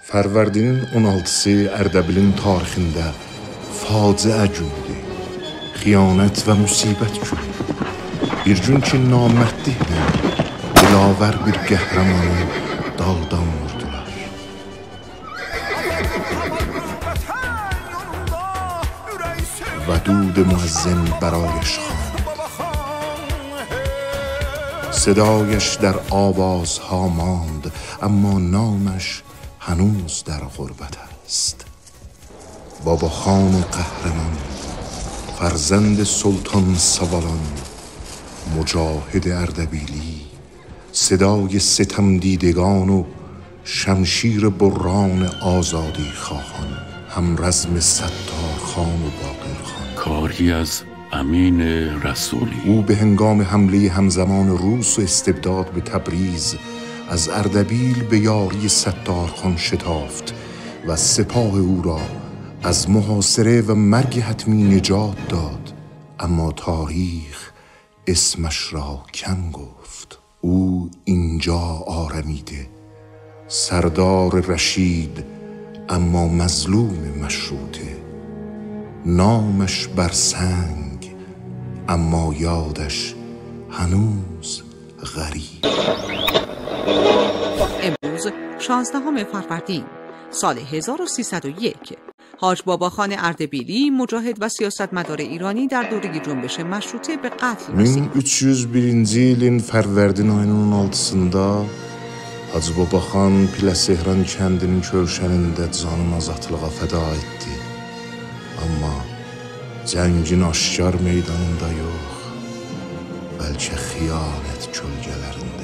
Fərvərdinin 16-sı Ərdəbilin tarixində faciə gündür. Xiyanət və müsibət günü. Bir gün ki, namərdliklə dilavər bir qəhrəmanı daldan vurdular. ودود مؤذن برایش خواند. صدایش در آوازها ماند، اما نامش هنوز در غربت است. بابا خان قهرمان، فرزند سلطان سوالان، مجاهد اردبیلی، صدای ستم دیدگان و شمشیر بران آزادی خواهان، هم رزم ستار خان و باقر خان. کاری از امین رسولی. او به هنگام حمله همزمان روس و استبداد به تبریز از اردبیل به یاری ستار خان شتافت و سپاه او را از محاصره و مرگ حتمی نجات داد، اما تاریخ اسمش را کم گفت. او اینجا آرمیده، سردار رشید اما مظلوم مشروطه، نامش بر سنگ اما یادش هنوز غریب. امروز 16 فروردین سال 1301 حاج باباخان اردبیلی، مجاهد و سیاستمدار ایرانی در دوره جنبش مشروطه به قتل رسید. 1301-ci ilin Fərvərdin ayının 16-sında Hacı Babaxan Piləsihran kəndinin kölşənində canını azadlığa fəda etdi. Amma cəngin aşkar meydanında yox, bəlkə xiyanət kölgələrində.